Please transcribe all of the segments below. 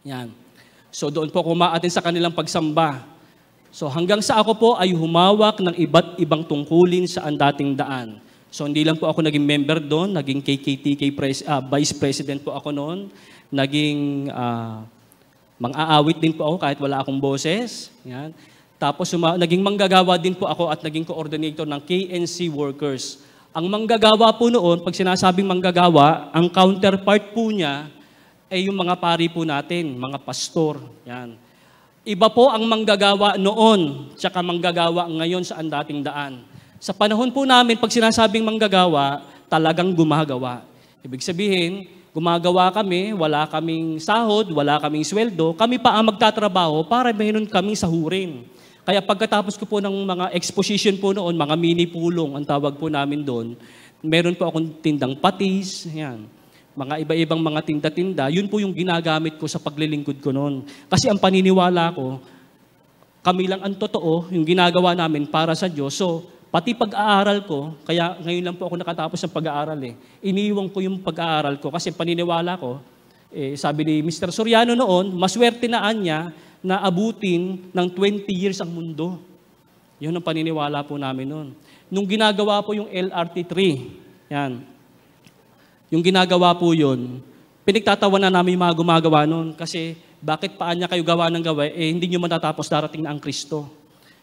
Yan. So doon po ako umaattend sa kanilang pagsamba. So hanggang sa ako po ay humawak ng iba't ibang tungkulin sa dating daan. So hindi lang po ako naging member doon, naging KKTK Vice President po ako noon, naging mang-aawit din po ako kahit wala akong boses. Yan. Tapos naging manggagawa din po ako at naging coordinator ng KNC Workers. Ang manggagawa po noon, pag sinasabing manggagawa, ang counterpart po niya ay yung mga pari po natin, mga pastor. Yan. Iba po ang manggagawa noon, tsaka manggagawa ngayon sa dating daan. Sa panahon po namin, pag sinasabing manggagawa, talagang gumagawa. Ibig sabihin, gumagawa kami, wala kaming sahod, wala kaming sweldo, kami pa ang magtatrabaho para mayroon kaming sahurin. Kaya pagkatapos ko po ng mga exposition po noon, mga mini pulong, ang tawag po namin doon, meron po akong tindang patis, yan. Mga iba-ibang mga tinda-tinda, yun po yung ginagamit ko sa paglilingkod ko noon. Kasi ang paniniwala ko, kami lang ang totoo, yung ginagawa namin para sa Diyos. So, pati pag-aaral ko, kaya ngayon lang po ako nakatapos ng pag-aaral iniiwan ko yung pag-aaral ko kasi paniniwala ko, sabi ni Mr. Soriano noon, maswerte na niya na abutin ng 20 years ang mundo. Yun ang paniniwala po namin noon. Nung ginagawa po yung LRT3, yan, yung ginagawa po yun, pinagtatawanan namin yung mga gumagawa nun kasi bakit paan niya kayo gawa ng gawa, hindi nyo matatapos darating na ang Kristo.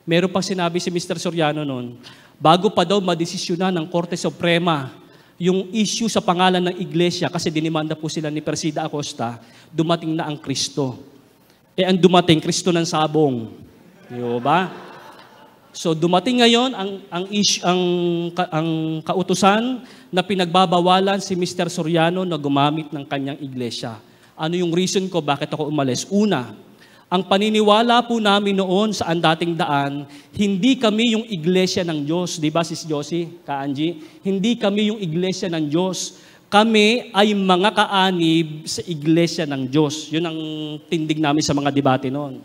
Meron pang sinabi si Mr. Soriano nun, bago pa daw madesisyonan ng Korte Suprema yung issue sa pangalan ng iglesia kasi dinimanda po sila ni Persida Acosta, dumating na ang Kristo. Ang dumating, Kristo ng sabong. Diyo ba? So dumating ngayon ang kautusan na pinagbabawalan si Mr. Soriano na gumamit ng kanyang iglesia. Ano yung reason ko bakit ako umalis? Una, ang paniniwala po namin noon sa dating daan, hindi kami yung iglesia ng Diyos. Di ba, Sis Josie, Ka-Angie? Hindi kami yung iglesia ng Diyos. Kami ay mga kaanib sa iglesia ng Diyos. Yun ang tindig namin sa mga debate noon.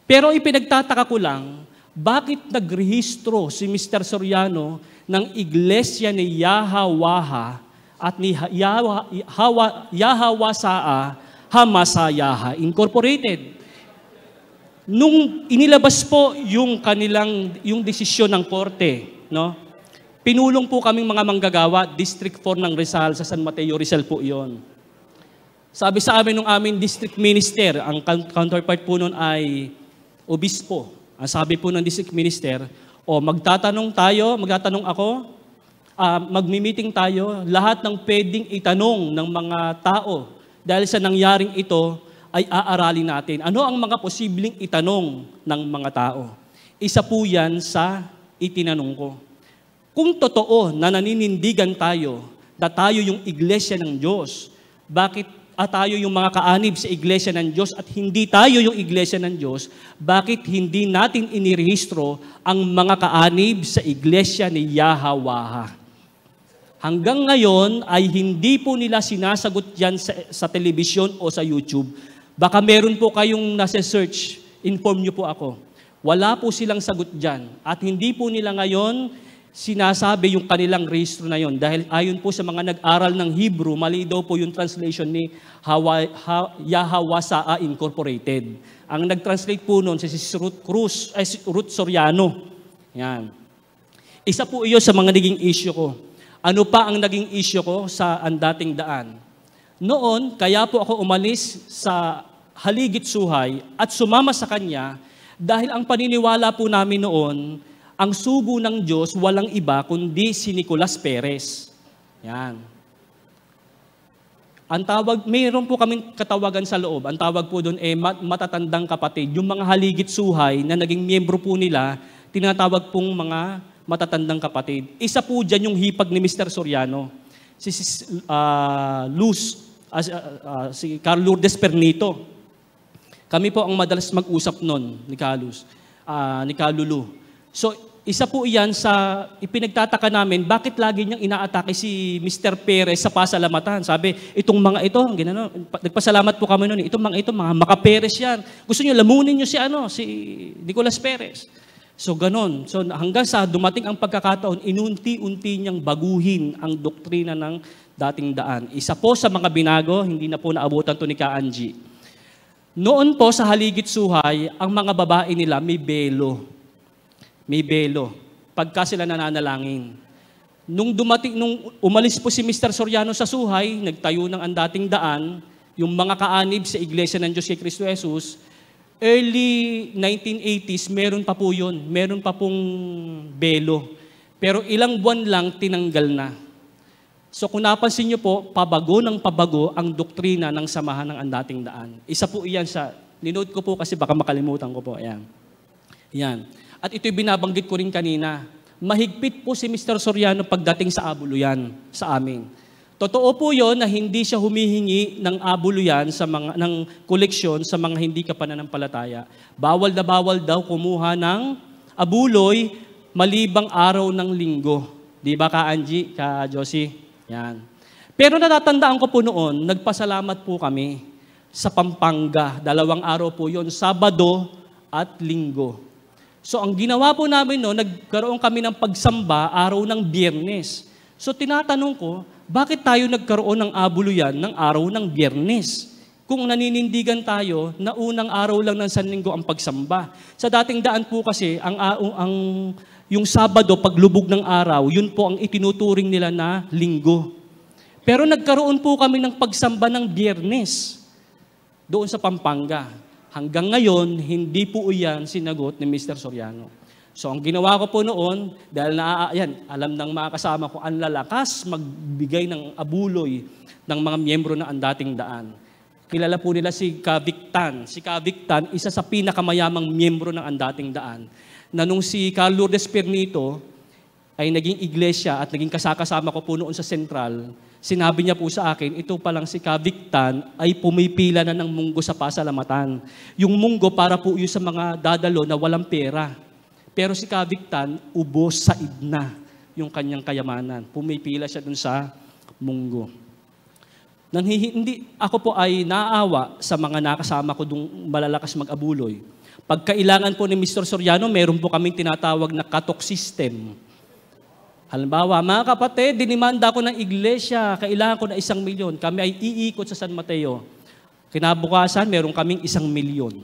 Pero ipinagtataka ko lang, bakit nagrehistro si Mr. Soriano ng iglesia ni Yahawaha at ni Yahawasaa Hamasayaha Incorporated? Nung inilabas po yung desisyon ng korte, no? Pinulong po kaming mga manggagawa, District 4 ng Rizal, sa San Mateo, Rizal po iyon. Sabi sa amin ng aming district minister, ang counterpart po nun ay obispo. Ang sabi po ng district minister, magtatanong ako, magmi-meeting tayo, lahat ng pwedeng itanong ng mga tao dahil sa nangyaring ito ay aaralin natin. Ano ang mga posibleng itanong ng mga tao? Isa po yan sa itinanong ko. Kung totoo na naninindigan tayo na tayo yung iglesia ng Diyos, bakit tayo yung mga kaanib sa iglesia ng Diyos at hindi tayo yung iglesia ng Diyos, bakit hindi natin inirehistro ang mga kaanib sa iglesia ni Yahawaha? Hanggang ngayon ay hindi po nila sinasagot yan sa telebisyon o sa YouTube. Baka meron po kayong nasa search, inform nyo po ako. Wala po silang sagot dyan. At hindi po nila ngayon sinasabi yung kanilang rehistro na yon dahil ayon po sa mga nag-aral ng Hebrew, mali daw po yung translation ni Yahawasaa Incorporated. Ang nag-translate po noon si Ruth Soriano. Yan. Isa po iyon sa mga naging issue ko. Ano pa ang naging issue ko sa dating daan? Noon, kaya po ako umalis sa Haligit Suhay at sumama sa kanya dahil ang paniniwala po namin noon, ang sugo ng Diyos walang iba kundi si Nicolas Perez. Yan. Ang tawag, mayroon po kaming katawagan sa loob. Ang tawag po doon matatandang kapatid. Yung mga haligit suhay na naging miyembro po nila, tinatawag pong mga matatandang kapatid. Isa po dyan yung hipag ni Mr. Soriano. Si Carl Lourdes Pernito. Kami po ang madalas mag-usap noon ni Kalulu. So, isa po iyan sa ipinagtataka namin, bakit lagi niyang inaatake si Mr. Perez sa pasalamatan? Sabi, itong mga ito, nagpasalamat po kami noon, itong mga ito, mga maka-Perez yan. Gusto niyo, lamunin niyo si Nicolas Perez. So, ganon. So, hanggang sa dumating ang pagkakataon, inunti-unti niyang baguhin ang doktrina ng dating daan. Isa po sa mga binago, hindi na po naabutan to ni Ka-Angie. Noon po sa Haligit Suhay, ang mga babae nila may belo. May belo. Pagka sila nananalangin. Nung umalis po si Mr. Soriano sa Suhay, nagtayo ng ang dating daan, yung mga kaanib sa Iglesia ng Diyos kay Kristo Jesus, early 1980s, meron pa po yun. Meron pa pong belo. Pero ilang buwan lang, tinanggal na. So kung napansin niyo po, pabago ng pabago ang doktrina ng samahan ng andating daan. Isa po iyan sa, ninote ko po kasi baka makalimutan ko po. Ayan. Yan. At ito'y binabanggit ko rin kanina. Mahigpit po si Mr. Soriano pagdating sa abuluyan sa amin. Totoo po yon na hindi siya humihingi ng abuluyan sa mga, ng koleksyon sa mga hindi kapananampalataya. Bawal na bawal daw kumuha ng abuloy malibang araw ng linggo. Di ba ka Angie, ka Josie? Yan. Pero natatandaan ko po noon, nagpasalamat po kami sa Pampanga. 2 araw po yon, Sabado at Linggo. So ang ginawa po namin noon, nagkaroon kami ng pagsamba araw ng Biyernes. So tinatanong ko, bakit tayo nagkaroon ng abuluyan ng araw ng Biyernes? Kung naninindigan tayo na unang araw lang ng Sanlinggo ang pagsamba. Sa dating daan po kasi, yung Sabado, paglubog ng araw, yun po ang itinuturing nila na linggo. Pero nagkaroon po kami ng pagsamba ng Biyernes doon sa Pampanga. Hanggang ngayon, hindi po iyan sinagot ni Mr. Soriano. So ang ginawa ko po noon, dahil alam ng mga kasama ko, ang lalakas magbigay ng abuloy ng mga miyembro na ang dating daan. Kilala po nila si Kavictan. Si Kavictan, isa sa pinakamayamang miyembro ng ang dating daan. Na nung si Carl Lourdes Pernito ay naging iglesia at naging kasakasama ko po noon sa Central, sinabi niya po sa akin, ito palang si Kavictan ay pumipila na ng munggo sa pasalamatan. Yung munggo para po yun sa mga dadalo na walang pera. Pero si Kavictan, ubos sa idna yung kanyang kayamanan. Pumipila siya dun sa munggo. Ako po ay naawa sa mga nakasama ko dung malalakas mag-abuloy. Pagkailangan po ni Mr. Soriano, meron po kaming tinatawag na cut-off system. Halimbawa, mga kapatid, dinimanda ko ng iglesia, kailangan ko na 1 milyon. Kami ay iikot sa San Mateo. Kinabukasan, meron kaming 1 milyon.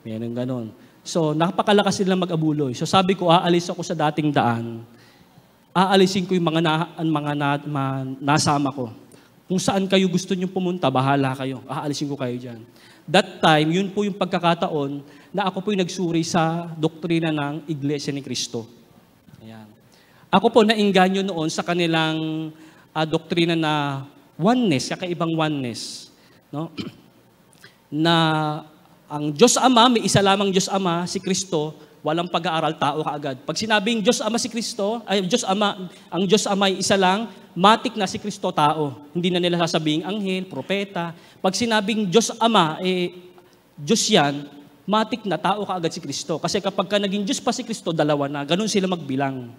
Meron ganon. So, napakalakas nilang mag-abuloy. So, sabi ko, aalis ako sa dating daan. Aalisin ko yung mga nasama ko. Kung saan kayo gusto nyo pumunta, bahala kayo. Aalisin ko kayo dyan. That time, yun po yung pagkakataon na ako po yung nagsuri sa doktrina ng Iglesia ni Cristo. Ayan. Ako po nainganyo noon sa kanilang doktrina na oneness, kakaibang oneness. No? Na ang Diyos Ama, may isa lamang Diyos Ama, si Kristo, walang pag-aaral, tao kaagad. Pag sinabing Diyos Ama si Kristo, ay Diyos Ama, ang Diyos Ama ay isa lang, matik na si Kristo tao. Hindi na nila sasabing anghel, propeta. Pag sinabing Diyos Ama, Diyos yan, matik na tao kaagad si Kristo. Kasi kapag ka naging Diyos pa si Kristo, dalawa na. Ganun sila magbilang.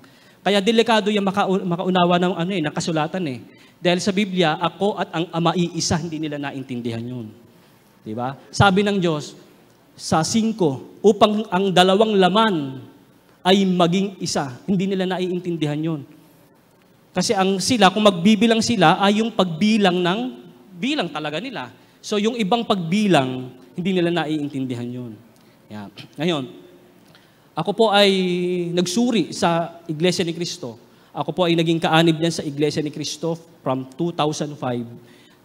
Kaya delikado yung makaunawa ng kasulatan eh. Dahil sa Biblia, ako at ang Ama iisa, hindi nila naintindihan yun. Diba? Sabi ng Diyos, sa 5, upang ang dalawang laman ay maging isa. Hindi nila naiintindihan yun. Kasi kung magbibilang sila, ay yung pagbilang ng bilang talaga nila. So yung ibang pagbilang, hindi nila naiintindihan yun. Yeah. Ngayon, ako po ay nagsuri sa Iglesia ni Cristo. Ako po ay naging kaanib niyan sa Iglesia ni Cristo from 2005.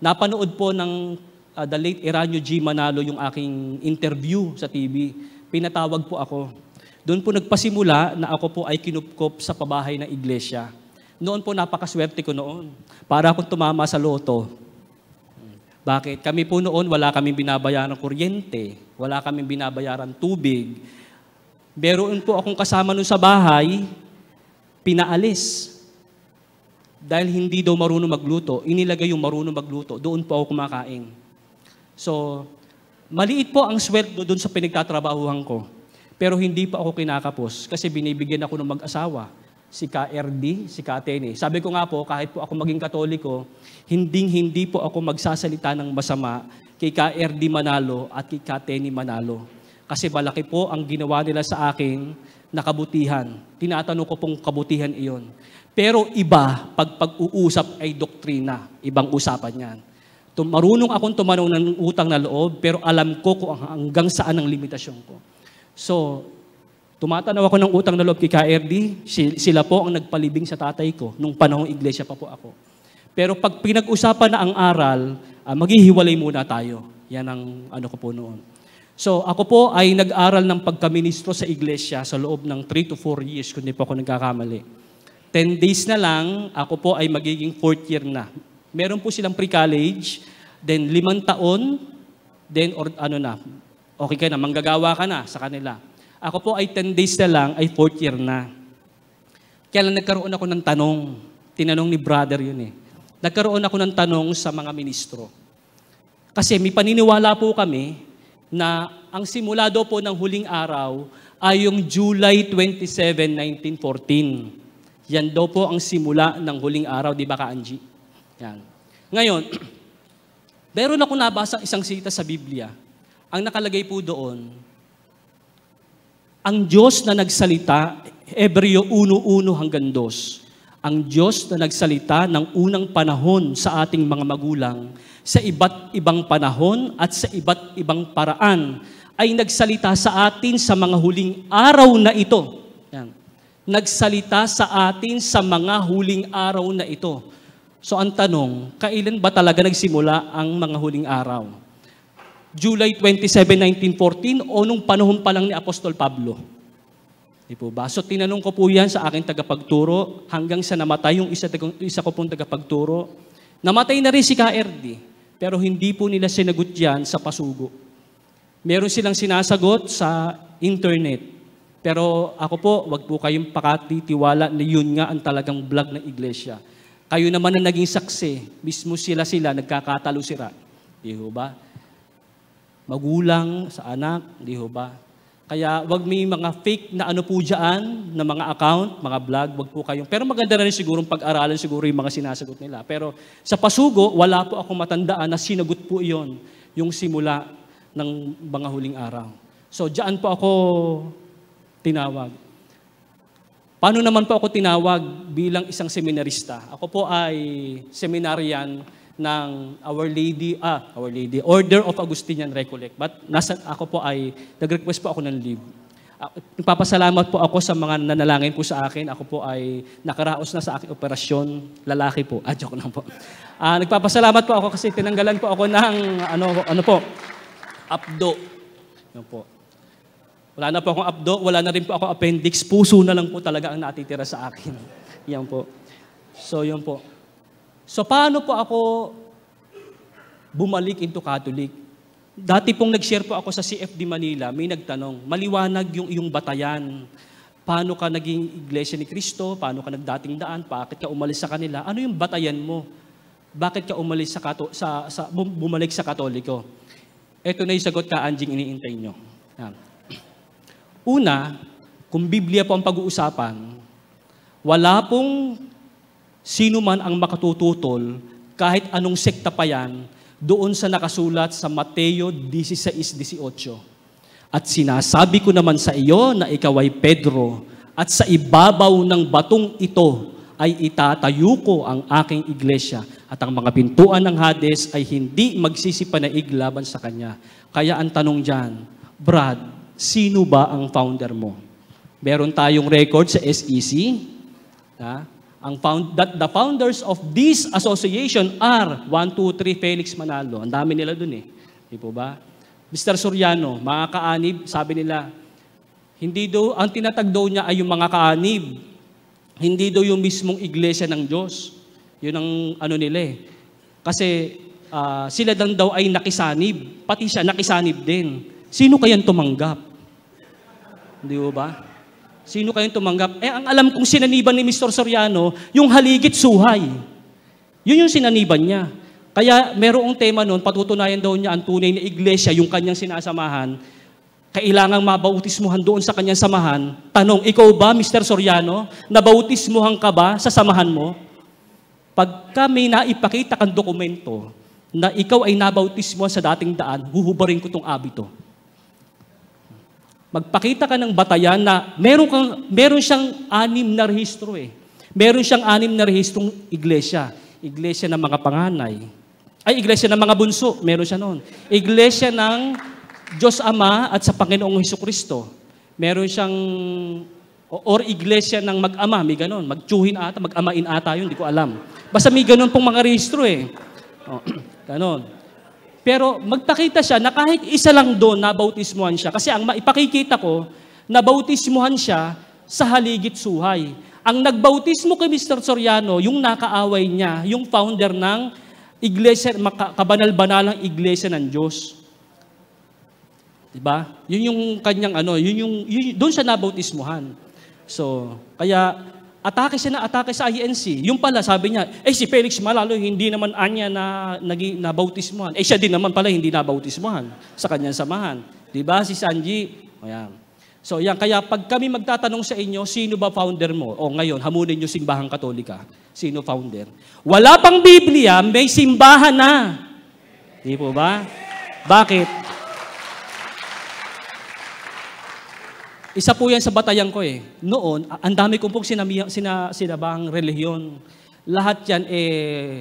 Napanood po ng the late Eranio G. Manalo yung aking interview sa TV. Pinatawag po ako. Doon po nagpasimula na ako po ay kinupkop sa pabahay ng iglesia. Noon po napakaswerte ko noon. Para akong tumama sa loto. Bakit? Kami po noon wala kaming binabayaran kuryente. Wala kaming binabayaran tubig. Meron po akong kasama noon sa bahay, pinaalis. Dahil hindi daw marunong magluto, inilagay yung marunong magluto. Doon po ako kumakain. So, maliit po ang sweldo doon sa pinagtatrabahuhan ko. Pero hindi pa ako kinakapos kasi binibigyan ako ng mag-asawa. Si KRD, si Katene. Sabi ko nga po, kahit po ako maging Katoliko, hindi po ako magsasalita ng masama kay KRD Manalo at kay Katene Manalo. Kasi malaki po ang ginawa nila sa akin na kabutihan. Tinatanong ko pong kabutihan iyon. Pero iba, pag pag-uusap ay doktrina. Ibang usapan yan. Marunong akong tumanong ng utang na loob, pero alam ko kung hanggang saan ang limitasyon ko. So, tumatanaw ako ng utang na loob kay KRD, sila po ang nagpalibing sa tatay ko nung panahong iglesia pa po ako. Pero pag pinag-usapan na ang aral, maghihiwalay muna tayo. Yan ang ano ko po noon. So ako po ay nag-aral ng pagkaministro sa iglesia sa loob ng 3 to 4 years, kung di po ako nagkakamali. 10 days na lang, ako po ay magiging 4th year na. Meron po silang pre-college, then 5 taon, then okay ka na, manggagawa ka na sa kanila. Ako po ay 10 days na lang, ay 4th year na. Kaya lang nagkaroon ako ng tanong. Tinanong ni brother yun eh. Nagkaroon ako ng tanong sa mga ministro. Kasi may paniniwala po kami na ang simula daw po ng huling araw ay yung July 27, 1914. Yan daw po ang simula ng huling araw, di ba ka, Angie? Yan. Ngayon, meron ako nabasa isang sita sa Biblia. Ang nakalagay po doon, ang Diyos na nagsalita, Hebreo 1:1 hanggang 2, ang Diyos na nagsalita ng unang panahon sa ating mga magulang, sa iba't ibang panahon at sa iba't ibang paraan, ay nagsalita sa atin sa mga huling araw na ito. Yan. Nagsalita sa atin sa mga huling araw na ito. So ang tanong, kailan ba talaga nagsimula ang mga huling araw? July 27, 1914 o nung panahon pa lang ni Apostol Pablo? Di po ba? So tinanong ko po yan sa aking tagapagturo hanggang sa namatay yung isa ko pong tagapagturo. Namatay na rin si KRD, pero hindi po nila sinagot yan sa pasugo. Meron silang sinasagot sa internet. Pero ako po, wag po kayong pakatitiwala na yun nga ang talagang vlog ng iglesia. Kayo naman ang naging saksi, mismo sila nagkakatalo sila. Di ba? Magulang sa anak, di ba? Kaya wag may mga fake na ano po dyan, na mga account, mga vlog, wag po kayong. Pero maganda na rin siguro pag-aralan siguro yung mga sinasagot nila. Pero sa pasugo, wala po akong matandaan na sinagot po iyon, yung simula ng mga huling araw. So dyan po ako tinawag. Paano naman po ako tinawag bilang isang seminarista? Ako po ay seminarian ng Our Lady, Order of Augustinian Recollect. But ako po ay, nag-request po ako ng leave. Nagpapasalamat po ako sa mga nanalangin po sa akin. Ako po ay nakaraos na sa aking operasyon. Lalaki po. Joke lang po. Nagpapasalamat po ako kasi tinanggalan po ako ng, abdo. Yan po. Wala na po akong abdo, wala na rin po ako appendix. Puso na lang po talaga ang natitira sa akin. Yan po. So, yun po. So, paano po ako bumalik into Catholic? Dati pong nag-share po ako sa CFD Manila, may nagtanong, maliwanag yung iyong batayan. Paano ka naging Iglesia ni Cristo? Paano ka nagdating daan? Bakit ka umalis sa kanila? Ano yung batayan mo? Bakit ka umalis bumalik sa Katoliko? Ito na yung sagot ka, Anjing, iniintay nyo. Una, kung Biblia po ang pag-uusapan, wala pong sino man ang makatututol, kahit anong sekta pa yan, doon sa nakasulat sa Mateo 16:18. At sinasabi ko naman sa iyo na ikaw ay Pedro, at sa ibabaw ng batong ito ay itatayo ko ang aking iglesia, at ang mga pintuan ng Hades ay hindi magsisipanaig laban sa kanya. Kaya ang tanong dyan, Brad, sino ba ang founder mo? Meron tayong record sa SEC, the founders of this association are 1, 2, 3 Felix Manalo. Ang dami nila dun eh. Di po ba? Mr. Soriano, mga kaanib, sabi nila, hindi daw, ang tinatag daw niya ay yung mga kaanib. Hindi daw yung mismong iglesia ng Diyos. Yun ang ano nila eh. Kasi sila lang daw ay nakisanib. Pati siya nakisanib din. Sino kayang tumanggap? Di ba? Sino kayong tumanggap? Ang alam kong sinaniban ni Mr. Soriano, yung haligit suhay. Yun yung sinaniban niya. Kaya merong tema noon, patutunayan daw niya ang tunay na iglesia, yung kanyang sinasamahan, kailangang mabautismuhan doon sa kanyang samahan. Tanong, ikaw ba, Mr. Soriano, nabautismuhan ka ba sa samahan mo? Pagka may naipakita kang dokumento na ikaw ay nabautismuhan sa dating daan, huhubarin ko itong abito. Magpakita ka ng batayan na meron siyang 6 na rehistro eh. Meron siyang 6 na rehistrong iglesia. Iglesia ng mga panganay, Ay, iglesia ng mga bunso, meron siya noon. Iglesia ng Diyos Ama at sa Panginoong Hesukristo. Meron siyang, or iglesia ng mag-ama, may ganon. Magtsuhin ata, mag-amain ata yun, hindi ko alam. Basta may ganon pong mga rehistro eh. O, ganon. Pero magpakita siya na kahit isa lang doon, nabautismuhan siya. Kasi ang maipakikita ko, nabautismuhan siya sa haligit suhay. Ang nagbautismo kay Mr. Soriano, yung nakaaway niya, yung founder ng iglesia, kabanal-banalang iglesia ng Diyos. Diba? Yun yung kanyang yun doon siya nabautismuhan. So, kaya atake siya na atake sa INC. Yung pala, sabi niya, si Felix Malalo, hindi naman anya na nabautismuhan. Siya din naman pala hindi nabautismuhan sa kanyang samahan. Diba? Si Sanji, ayan. So, yan. Kaya pag kami magtatanong sa inyo, sino ba founder mo? O ngayon, hamunin nyo Simbahang Katolika. Sino founder? Wala pang Biblia, may simbahan na. Di po ba? Bakit? Isa po yan sa batayan ko eh. Noon, ang dami kong pong sinabang relihiyon. Lahat yan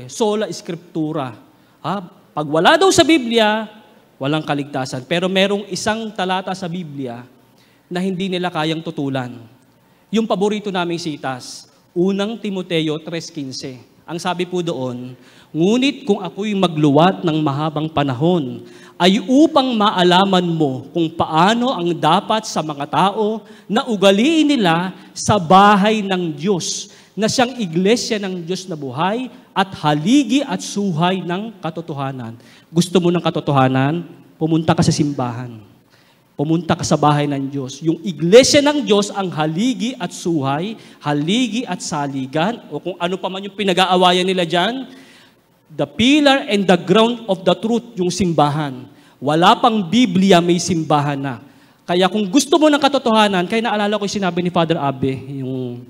sola scriptura. Pag wala daw sa Biblia, walang kaligtasan. Pero merong isang talata sa Biblia na hindi nila kayang tutulan. Yung paborito naming sitas, unang Timoteo 3:15. Ang sabi po doon, ngunit kung ako'y magluwat ng mahabang panahon, ay upang maalaman mo kung paano ang dapat sa mga tao na ugaliin nila sa bahay ng Diyos, na siyang iglesia ng Diyos na buhay at haligi at suhay ng katotohanan. Gusto mo ng katotohanan? Pumunta ka sa simbahan. Pumunta ka sa bahay ng Diyos. Yung iglesia ng Diyos ang haligi at suhay, haligi at saligan, o kung ano pa man yung pinag-aawayan nila dyan, the pillar and the ground of the truth, yung simbahan. Wala pang Biblia, may simbahan na. Kaya kung gusto mo ng katotohanan, kaya naalala ko yung sinabi ni Father Abe, yung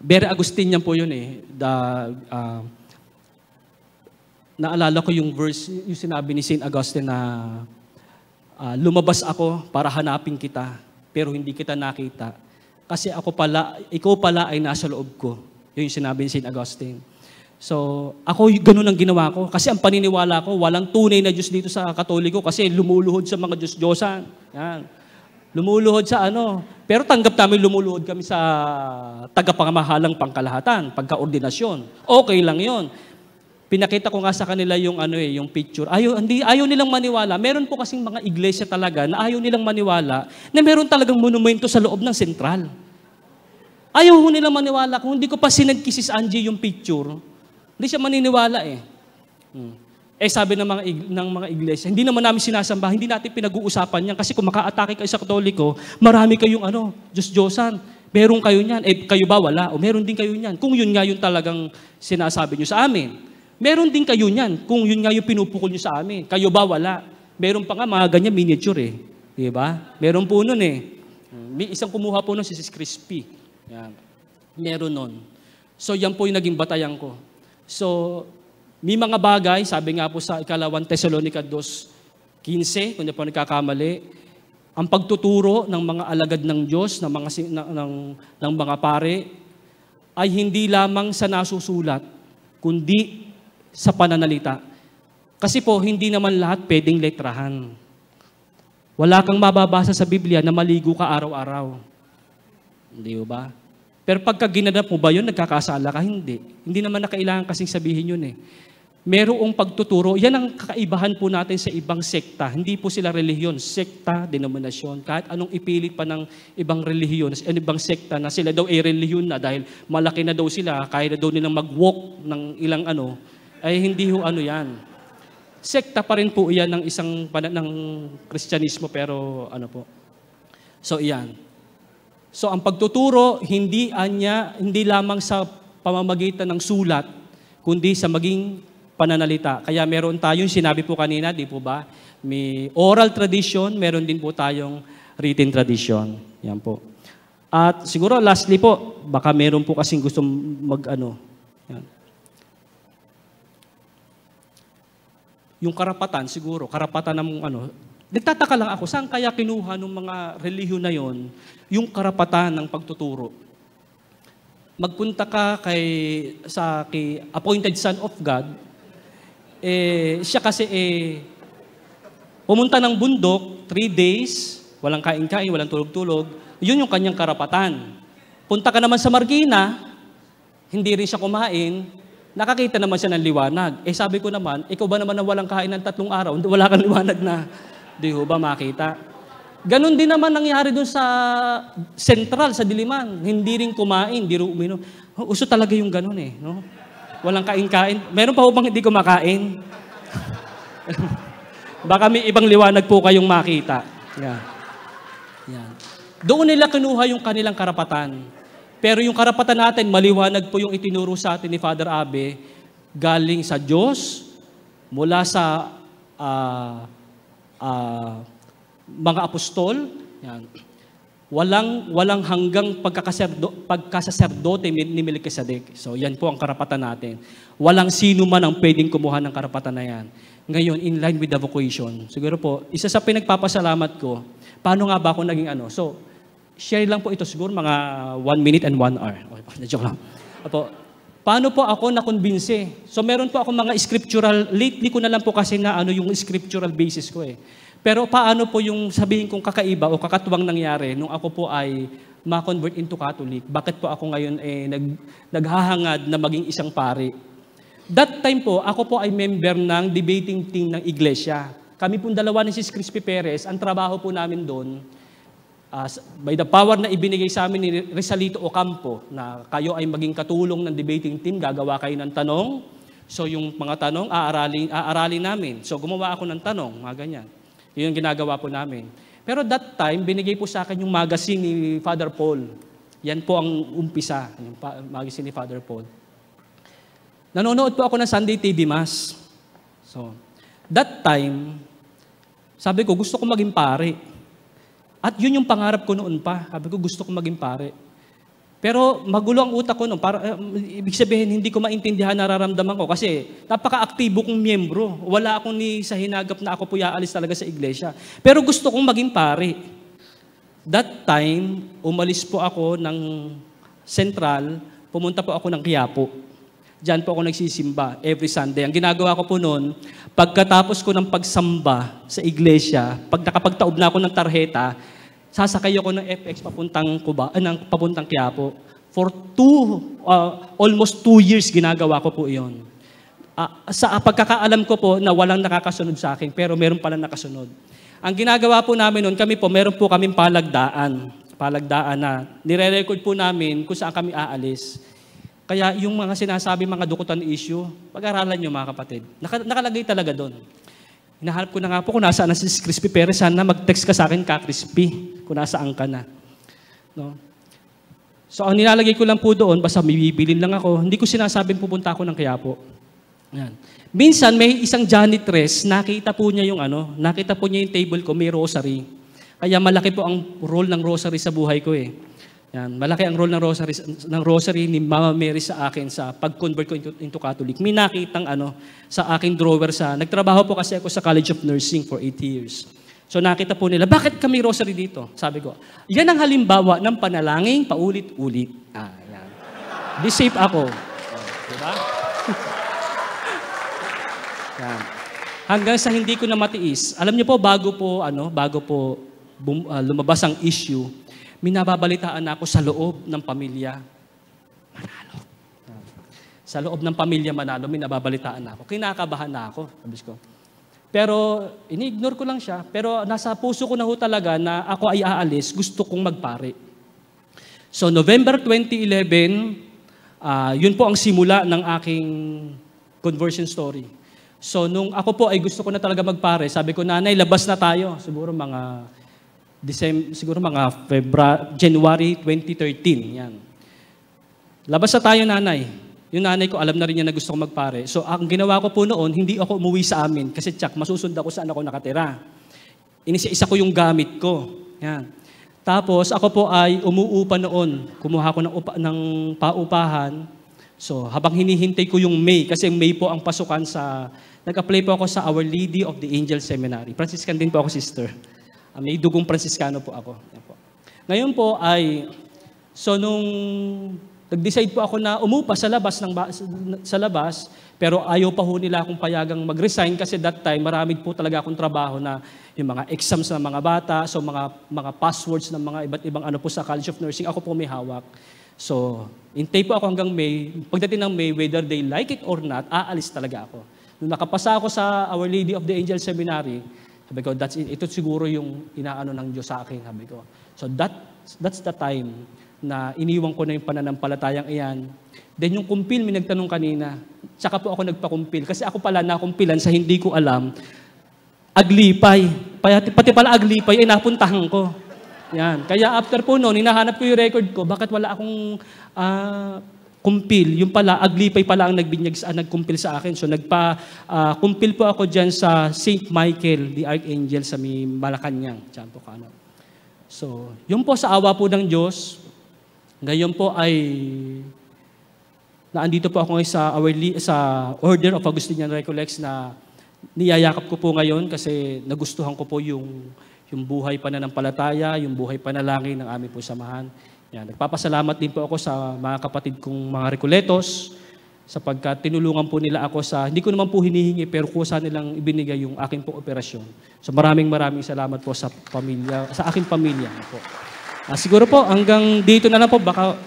Bere Agustinian po yun eh. Naalala ko yung verse, yung sinabi ni St. Augustine na lumabas ako para hanapin kita, pero hindi kita nakita. Kasi ikaw pala ay nasa loob ko. Yun yung sinabi ni St. Augustine. So, ako ganun ang ginawa ko. Kasi ang paniniwala ko, walang tunay na Diyos dito sa Katoliko kasi lumuluhod sa mga Diyos-Diyosan. Yan. Lumuluhod sa Pero tanggap namin lumuluhod kami sa tagapamahalang pangkalahatan, pagka-ordinasyon. Okay lang yon. Pinakita ko nga sa kanila yung yung picture. Ayaw nilang maniwala. Meron po kasing mga iglesia talaga na ayaw nilang maniwala na meron talagang monumento sa loob ng sentral. Ayaw nilang maniwala. Kung hindi ko pa sinend kay Sis Angie yung picture, hindi siya maniniwala eh. Sabi ng mga iglesia, hindi naman namin sinasamba, hindi natin pinag-uusapan yan kasi kung maka-atake kayo sa Katoliko, marami kayong Diyos-Diyosan. Meron kayo niyan. Kayo ba wala? O meron din kayo niyan. Kung yun nga yung talagang sinasabi nyo sa amin. Meron din kayo niyan, kung yun nga yung pinupukol nyo sa amin. Kayo ba, wala. Meron pa nga mga ganyan miniature eh. Diba? Meron po nun eh. May isang kumuha po nun si Sis Crispy. Yan. Meron nun. So yan po yung naging batayan ko. So, may mga bagay, sabi nga po sa 1 Thessalonica 2:15, kung hindi po nagkakamali, ang pagtuturo ng mga alagad ng Diyos, ng mga pare, ay hindi lamang sa nasusulat, kundi sa pananalita. Kasi po, hindi naman lahat pwedeng letrahan. Wala kang mababasa sa Biblia na maligo ka araw-araw. Hindi ba? Pero pagka ginanap mo ba yun, nagkakasala ka? Hindi. Hindi naman na kailangan kasing sabihin yun eh. Merong pagtuturo, yan ang kakaibahan po natin sa ibang sekta. Hindi po sila relihiyon, sekta, denominasyon. Kahit anong ipilit pa ng ibang relihiyon, ibang sekta na sila daw ay relihiyon na dahil malaki na daw sila, kaya na daw nilang mag-walk ng ilang ay hindi yan. Sekta pa rin po yan ng isang ng Kristyanismo pero po. So iyan. So ang pagtuturo hindi lamang sa pamamagitan ng sulat kundi sa maging pananalita. Kaya meron tayong sinabi po kanina, di po ba? May oral tradition, meron din po tayong written tradition. Yan po. At siguro lastly po, baka meron po kasing gusto yan. Yung karapatan, siguro, karapatan ng nagtataka lang ako, saan kaya kinuha ng mga relihiyon na yon yung karapatan ng pagtuturo? Magpunta ka kay appointed son of God, Siya kasi pumunta ng bundok, 3 days, walang kain-kain, walang tulog-tulog, yun yung kanyang karapatan. Punta ka naman sa Marikina, hindi rin siya kumain, nakakita naman siya ng liwanag. Sabi ko naman, ikaw ba naman na walang kain ng 3 araw, wala kang liwanag na, di ho ba makita? Ganon din naman nangyari dun sa Central, sa Diliman. Hindi rin kumain, hindi rin uminom. Uso talaga yung ganon no? Walang kain-kain. Meron pa ho bang hindi kumakain? Baka may ibang liwanag po kayong makita. Yan. Doon nila kinuha yung kanilang karapatan. Pero yung karapatan natin, maliwanag po yung itinuro sa atin ni Father Abe, galing sa Diyos, mula sa mga apostol, yan. Walang hanggang pagkasaserdote ni Melkisedek. So yan po ang karapatan natin. Walang sino man ang pwedeng kumuha ng karapatan na yan. Ngayon, in line with the vocation. Siguro po, isa sa pinagpapasalamat ko, paano nga ba ako naging ano? So, share lang po ito, siguro mga 1 minute and 1 hour. Okay, joke lang. Paano po ako nakonbinse? So meron po ako mga scriptural, lately ko na lang po kasi na yung scriptural basis ko Pero paano po yung sabihin kong kakaiba o kakatuwang nangyari nung ako po ay ma-convert into Catholic? Bakit po ako ngayon naghahangad na maging isang pari? That time po, ako po ay member ng debating team ng iglesia. Kami pong dalawa ni Sis Crispy Perez, ang trabaho po namin doon, by the power na ibinigay sa amin ni Rizalito Ocampo, na kayo ay maging katulong ng debating team, gagawa kayo ng tanong. So yung mga tanong, aaralin namin. So gumawa ako ng tanong, mga ganyan. Yun yung ginagawa po namin. Pero that time, binigay po sa akin yung magazine ni Father Paul. Yan po ang umpisa, yung magazine ni Father Paul. Nanonood po ako ng Sunday TV Mass. So, that time, sabi ko, gusto ko maging pare. At yun yung pangarap ko noon pa. Sabi ko, gusto ko maging pare. Pero magulo ang utak ko noon. Ibig sabihin, hindi ko maintindihan nararamdaman ko kasi napaka-aktibo kong miyembro. Wala akong sa hinagap na ako po yaalis talaga sa iglesia. Pero gusto kong maging pare. That time, umalis po ako ng Central, pumunta po ako ng Quiapo. Diyan po ako nagsisimba every Sunday. Ang ginagawa ko po noon, pagkatapos ko ng pagsamba sa iglesia, pag nakapagtaob na ako ng tarheta, sasakay ako ng FX papuntang Quiapo. For almost 2 years ginagawa ko po iyon. Sa pagkakaalam ko po na walang nakakasunod sa akin, pero meron pala nakasunod. Ang ginagawa po namin noon, meron po kaming palagdaan na nire-record po namin kung saan kami aalis. Kaya yung mga sinasabi, mga dukutan issue, pag-aralan nyo mga kapatid. Nakalagay talaga doon. Hinahanap ko na nga po kung nasaan na si Crispy Perez. Sana mag-text ka sa akin, Crispy, kung nasaan ka na. No? So, ang nilalagay ko lang po doon, basta bibilin lang ako, hindi ko sinasabing pupunta ako ng Quiapo. Yan. Minsan, may isang janitress, nakita po niya yung table ko, may rosary. Kaya malaki po ang role ng rosary sa buhay ko Yan, malaki ang role ng rosary ni Mama Mary sa akin sa pag-convert ko into Catholic. May nakitang sa aking drawer nagtrabaho po kasi ako sa College of Nursing for 8 years. So nakita po nila, bakit kami rosary dito? Sabi ko, yan ang halimbawa ng panalangin paulit-ulit. Yan. Be safe ako. Diba? Yan. Hanggang sa hindi ko na matiis. Alam niyo po, bago po lumabas ang issue, minababalitaan ako sa loob ng pamilya Manalo. Sa loob ng pamilya Manalo, minababalitaan ako. Kinakabahan na ako, sabi ko. Pero ini-ignore ko lang siya. Pero nasa puso ko na ho talaga na ako ay aalis, gusto kong magpare. So November 2011, yun po ang simula ng aking conversion story. So nung ako po ay gusto ko na talaga magpare, sabi ko, nanay, labas na tayo. Siguro mga January 2013. Yan. Labas na tayo, nanay. Yung nanay ko, alam na rin niya na gusto ko magpare. So, ang ginawa ko po noon, hindi ako umuwi sa amin kasi masusunda ko saan ako nakatira. Inisa-isa ko yung gamit ko. Yan. Tapos, ako po ay umuupa noon. Kumuha ko ng paupahan. So, habang hinihintay ko yung May, kasi May po ang pasukan nag-apply po ako sa Our Lady of the Angel Seminary. Franciscan din po ako, sister. May dugong Franciscano po ako. Ngayon po nung nag-decide po ako na umupa sa labas, Pero ayaw pa ho nila akong payagang mag-resign kasi that time marami po talaga akong trabaho na yung mga exams ng mga bata, so mga passwords ng mga iba't ibang ano po sa College of Nursing, ako po may hawak. So, hintay po ako hanggang May. Pagdating ng May, whether they like it or not, aalis talaga ako. Nung nakapasa ako sa Our Lady of the Angels Seminary, sabi ko, that's it. Ito siguro yung inaano ng Diyos sa akin, sabi ko. So that's the time na iniwan ko na yung pananampalatayang iyan. Then yung kumpil, may nagtanong kanina, tsaka po ako nagpakumpil. Kasi ako pala nakumpilan sa hindi ko alam, aglipay. Pati pala aglipay, ay napuntahan ko. Yan. Kaya after po noon, hinahanap ko yung record ko, bakit wala akong kumpil. Yung pala, aglipay pala ang nagkumpil sa akin. So kumpil po ako dyan sa St. Michael, the Archangel sa Malacanang. Diyan po kano. So, yun po sa awa po ng Diyos. Ngayon po ay naandito po ako ngayon sa Order of Augustinian Recollects na niyayakap ko po ngayon kasi nagustuhan ko po yung buhay pananampalataya, yung buhay panalangin ng aming po samahan. Yan. Nagpapasalamat din po ako sa mga kapatid kong mga Recoletos sapagkat tinulungan po nila ako hindi ko naman po hinihingi pero kusa nilang ibinigay yung aking po operasyon. So maraming salamat po sa aking pamilya po. Siguro po hanggang dito na lang po baka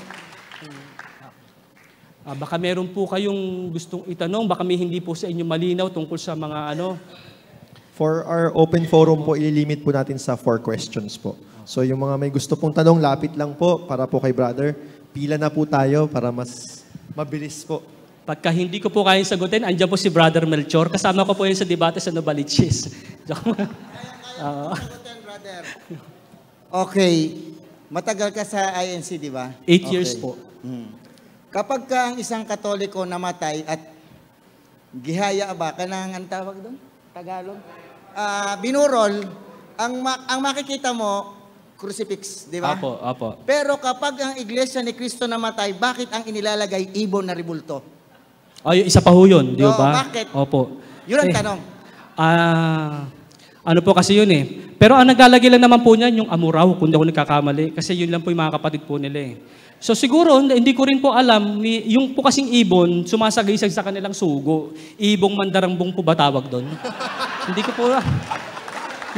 meron po kayong gustong itanong, baka may hindi po sa inyo malinaw tungkol sa mga ano. For our open forum po, ililimit po natin sa 4 questions po. So yung mga may gusto pong tanong, lapit lang po para po kay brother. Pila na po tayo para mas mabilis po. Pagka hindi ko po kayang sagutin, andyan po si Brother Melchor. Kasama ko po yun sa debate sa Novaliches. Kaya sagutin, brother. Okay. Matagal ka sa INC, di ba? 8 years po. Kapag ka ang isang Katoliko namatay at gihaya ba, kanang ang tawag doon? Tagalog? Binurol, ang makikita mo, crucifix, di ba? Apo. Pero kapag ang Iglesia ni Cristo namatay, bakit ang inilalagay ibon na ribulto? Ay, isa pa ho yun, di ba? Bakit? Opo. Yun ang tanong. Ano po kasi yun eh. Pero ang naglalagay lang naman po niyan, yung amuraw, kung di ako nagkakamali. Kasi yun lang po yung mga kapatid po nila eh. So siguro, hindi ko rin po alam, yung po kasing ibon, sumasagisag sa kanilang sugo. Ibong mandarambong po ba tawag doon? Hindi ko po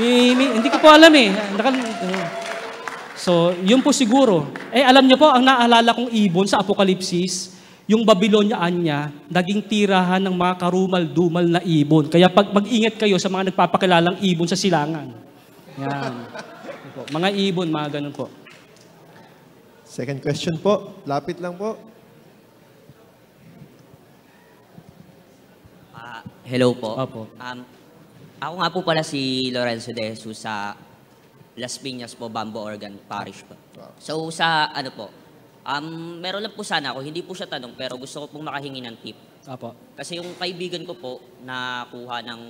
hindi ko po alam eh. So, yun po siguro. Alam niyo po, ang naalala kong ibon sa Apokalipsis, yung Babylonia naging tirahan ng mga karumal-dumal na ibon. Kaya mag-ingat kayo sa mga nagpapakilalang ibon sa silangan. Yan. Mga ibon, mga ganun po. Second question po. Lapit lang po. Hello po. Opo. Ako nga po pala si Lorenzo De Jesus sa Las Piñas po, Bambo Organ Parish po. So sa ano po, meron lang po sana ako, hindi po siya tanong, pero gusto ko pong makahingi ng tip. Opo. Kasi yung kaibigan ko po, nakuha ng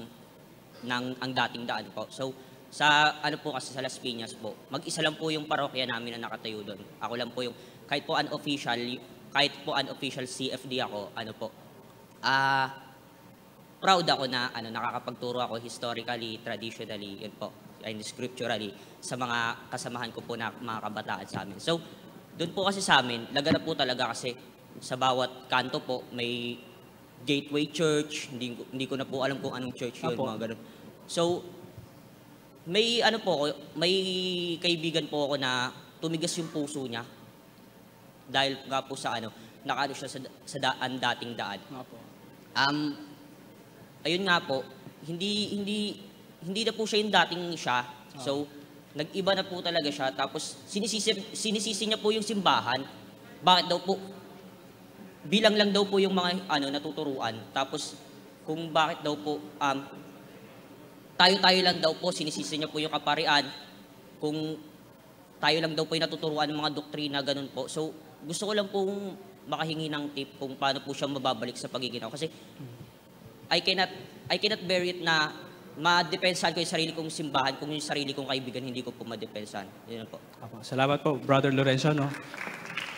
ang dating daan po. So sa ano po kasi sa Las Piñas po, mag-isa lang po yung parokya namin na nakatayo doon. Ako lang po yung, kahit po unofficial CFD ako, ano po, proud ako na nakakapagturo ako historically, traditionally, yun po, and scripturally sa mga kasamahan ko po na mga kabataan sa amin. So, doon po kasi sa amin, laganap po talaga kasi sa bawat kanto po may Gateway Church, hindi ko na po alam kung anong church yun, mga ganun. So, may kaibigan po ako na tumigas yung puso niya dahil nga po sa nakaano siya sa dating daan. Ayun nga po, hindi na po siya yung dating siya. So, nag-iba na po talaga siya. Tapos, sinisisi niya po yung simbahan. Bakit daw po? Bilang lang daw po yung mga natuturuan. Tapos, kung bakit daw po, tayo lang daw po, sinisisi niya po yung kaparian. Kung tayo lang daw po yung natuturuan ng mga doktrina, ganun po. So, gusto ko lang pong makahingi ng tip kung paano po siya mababalik sa pagiginaw. Kasi, I cannot bear it na madepensahan ko yung sarili kong simbahan kung yung sarili kong kaibigan hindi ko po madepensahan. Yun po. Salamat po, Brother Lorenzo. No?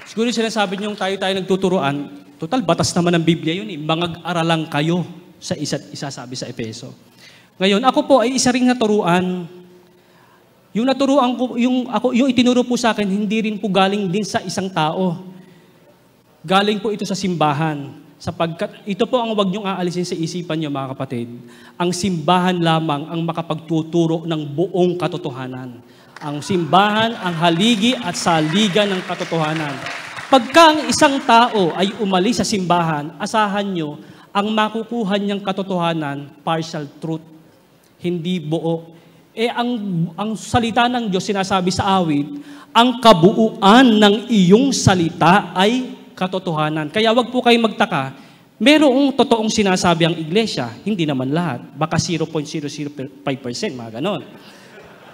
Siguro sinasabi niyong tayo nagtuturuan, total batas naman ng Biblia yun eh. Mangag-aralang kayo sa isa't isa, sabi sa Efeso. Ngayon, ako po ay isa ring naturuan. Yung naturuan ko, yung itinuro po sa akin, hindi rin po galing din sa isang tao. Galing po ito sa simbahan. Sapagkat ito po ang huwag niyong aalisin sa isipan niyo, mga kapatid. Ang simbahan lamang ang makapagtuturo ng buong katotohanan. Ang simbahan, ang haligi at saligan ng katotohanan. Pagka ang isang tao ay umalis sa simbahan, asahan niyo, ang makukuha niyang katotohanan, partial truth, hindi buo. Ang salita ng Diyos, sinasabi sa awit, ang kabuuan ng iyong salita ay katotohanan. Kaya wag po kayong magtaka, merong totoong sinasabi ang iglesia, hindi naman lahat. Baka 0.005%, mga ganon.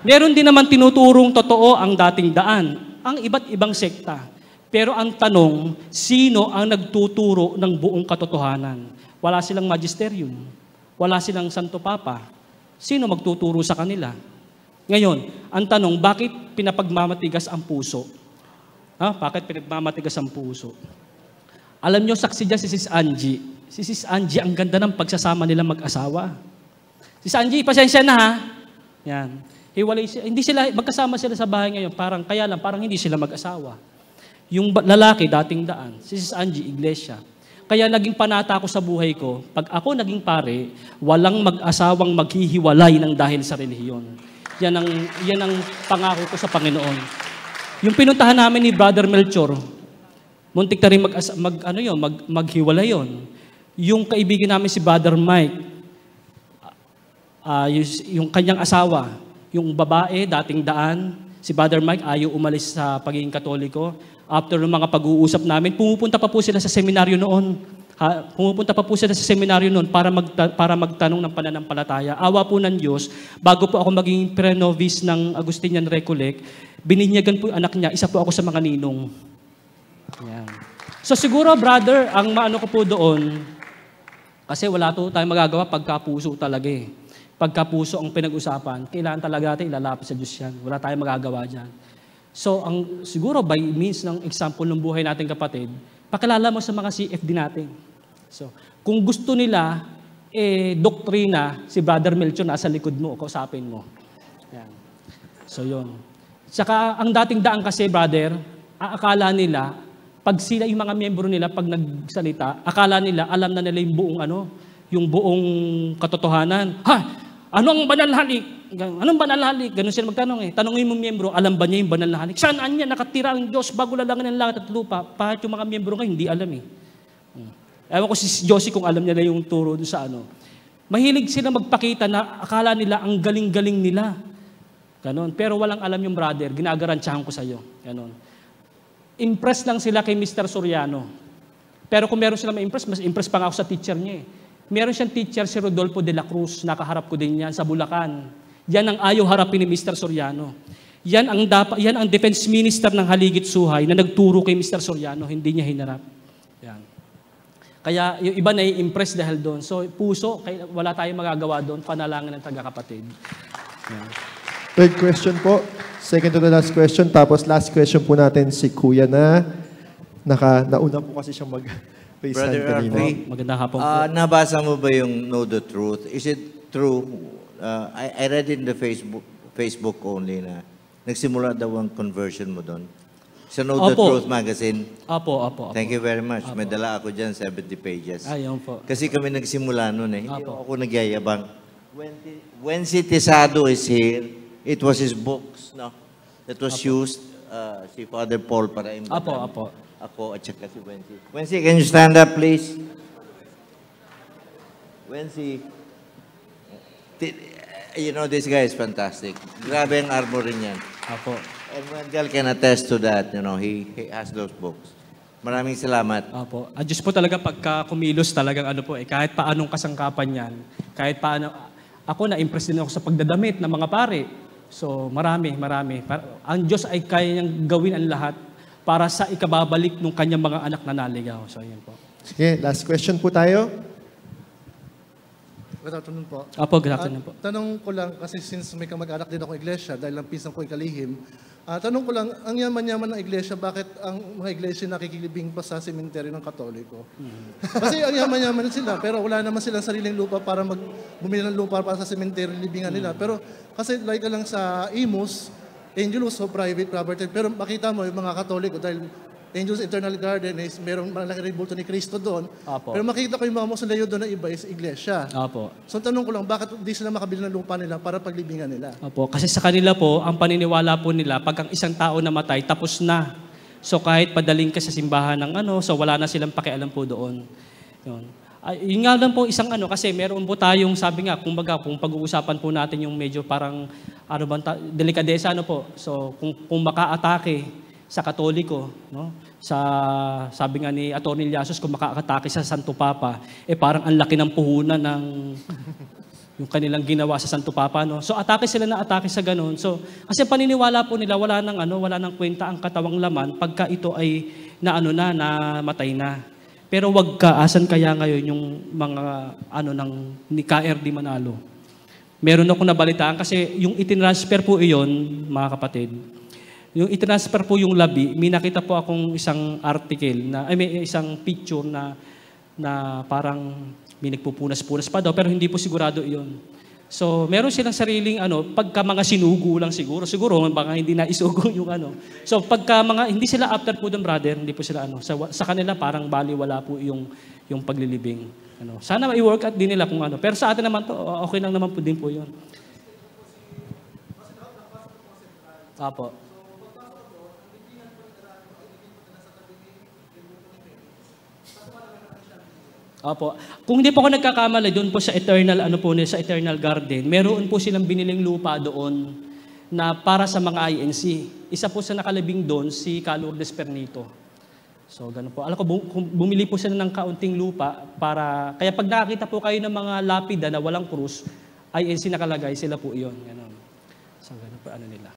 Meron din naman tinuturong totoo ang dating daan, ang iba't ibang sekta. Pero ang tanong, sino ang nagtuturo ng buong katotohanan? Wala silang magisterium, wala silang Santo Papa. Sino magtuturo sa kanila? Ngayon, ang tanong, bakit pinapagmamatigas ang puso? Bakit pinagmamatigas ang puso? Alam nyo, saksi dyan si Sis Angie. Si Sis Angie, ang ganda ng pagsasama nila mag-asawa. Sis Angie, pasensya na ha. Yan. Hiwalay sila. Hindi sila, magkasama sila sa bahay ngayon. Kaya lang, parang hindi sila mag-asawa. Yung lalaki, dating daan. Si Sis Angie, iglesia. Kaya naging panata ako sa buhay ko, pag ako naging pare, walang mag-asawang maghihiwalay ng dahil sa relihiyon. Yan ang pangako ko sa Panginoon. Yung pinuntahan namin ni Brother Melchor, muntik na rin maghiwalay yun. Yung kaibigan namin si Brother Mike, yung kanyang asawa, yung babae, dating daan, si Brother Mike ayaw umalis sa pagiging Katoliko. After ng mga pag-uusap namin, pumupunta pa po sila sa seminaryo noon. Para magtanong ng pananampalataya. Awa po ng Diyos, bago po ako maging pre-novice ng Agustinian Recollect, bininyagan po yung anak niya, isa po ako sa mga ninong. Yan. So siguro, brother, ang maano ko po doon, kasi wala to tayong magagawa pagkapuso talaga eh. Pagkapuso ang pinag-usapan, kailangan talaga natin ilalapit sa Diyos yan. Wala tayong magagawa dyan. So, siguro by means ng example ng buhay natin kapatid, pakilala mo sa mga CFD natin. So, kung gusto nila, doktrina, si Brother Melchor nasa likod mo, kausapin mo. Yan. So, yun. Saka, ang dating daan kasi, brother, akala nila, pag sila, yung mga miyembro nila, pag nagsalita, akala nila, alam na nila yung buong katotohanan. Anong banal na halik? Anong banal na halik? Ganun sila magtanong eh. Tanongin mo miyembro, alam ba niya yung banal na halik? Saan niya nakatira ang Diyos bago lalangin ng langit at lupa? Kahit yung mga miyembro ngayon, hindi alam eh. Ewan ko si Josie kung alam niya na yung turo doon sa Mahilig sila magpakita na akala nila ang galing-galing nila. Ganon. Pero walang alam yung brother, ginagarantiyahan ko sa iyo. Ganon. Impress lang sila kay Mr. Soriano. Pero kung meron sila ma-impress, mas impress pa nga ako sa teacher niya eh. Meron siyang teacher si Rodolfo de la Cruz, nakaharap ko din yan sa Bulacan. Yan ang ayaw harapin ni Mr. Soriano. Yan ang defense minister ng Haligit Suhay na nagturo kay Mr. Soriano, hindi niya hinarap. Yan. Kaya yung iba na i-impress dahil doon. So puso, wala tayong magagawa doon, panalangin ng tagakapatid. Yan. Third question po. Second to the last question. Tapos last question po natin si Kuya na nauna po kasi siyang mag-face hand Brother kanina. Arthur, Magandang hapon po. nabasa mo ba yung Know the Truth? Is it true? I read in the Facebook only na nagsimula daw ang conversion mo doon. Sa Know the Opo. Truth magazine. Opo. Thank you very much. May dala ako dyan, 70 pages. Ayun po. Kasi kami nagsimula noon eh. Hindi Opo. ako nagyayabang. When si Tesado is here, it was his books, no? That was used, si Father Paul para imbadan. Apo. Ako at saka si Wency. Wency, can you stand up, please? Wency. You know, this guy is fantastic. Grabe ang armor rin yan. Apo. And Wendell can attest to that. You know, he has those books. Maraming salamat. Apo. Ang Diyos po talaga pagka kumilos talagang kahit paanong kasangkapan yan, kahit paano, ako na-impress din ako sa pagdadamit ng mga pare. So, marami. Ang Diyos ay kaya niyang gawin ang lahat para sa ikababalik ng kanyang mga anak na naligaw. So, yun po. Sige, last question po tayo. Good afternoon po. Apo, good afternoon po. Tanong ko lang, kasi since may kamag-anak din ako iglesia, dahil ang pisang ko ikalihim, tanong ko lang, ang yaman-yaman ng iglesia, bakit ang mga iglesia nakikilibing pa sa sementeryo ng Katoliko? Kasi ang yaman-yaman sila, pero wala naman silang sariling lupa para bumili ng lupa para sa sementeryo libingan nila. Pero kasi like lang sa Imus, Angelus, so private property, pero makita mo yung mga Katoliko, dahil Angel's Eternal Garden is merong malaki rin bulto ni Cristo doon. Apo. Pero makikita ko yung mga mausoleo doon na iba is iglesia. Opo. So tanong ko lang, bakit di sila makabili ng lupa nila para paglibingan nila? Opo. Kasi sa kanila po, ang paniniwala po nila, pag ang isang tao namatay, tapos na. So kahit padaling ka sa simbahan ng so wala na silang pakialam po doon. Yun. Yun nga lang po isang kasi meron po tayong, sabi nga, kumbaga, kung pag-uusapan po natin yung medyo parang, delikadesa, po. So kung maka-atake sa Katoliko, no? Sabi nga ni Atty. Llasos, kung maka-atake sa Santo Papa, parang ang laki ng puhunan ng yung kanilang ginawa sa Santo Papa, no? So atake sila na atake sa ganun. So kasi paniniwala po nila wala nang kwenta ang katawang laman pagka ito ay namatay na. Pero wag ka, asan kaya ngayon yung mga ni KRD Manalo? Meron ako nabalitaan kasi yung itinransfer po iyon, mga kapatid. Yung itinransfer po yung labi, may nakita po akong isang article may isang picture na parang may nagpupunas-punas pa daw, pero hindi po sigurado iyon. So, meron silang sariling pagka mga sinugo lang siguro baka hindi na isugo yung So, pagka hindi sila after po doon, brother, hindi po sila sa kanila parang baliwala po yung paglilibing. Sana i-work out din nila kung Pero sa atin naman to, okay lang naman po din po yun. Apo. Opo. Kung hindi po ako nagkakamali, doon po sa Eternal, sa Eternal Garden, meron po silang biniling lupa doon na para sa mga INC. Isa po sa nakalibing doon, si Lourdes Pernito. So, ganun po. Alam ko, bumili po sila ng kaunting lupa kaya pag nakakita po kayo ng mga lapida na walang krus, INC nakalagay, sila po iyon. Ganun. So, ganun po nila.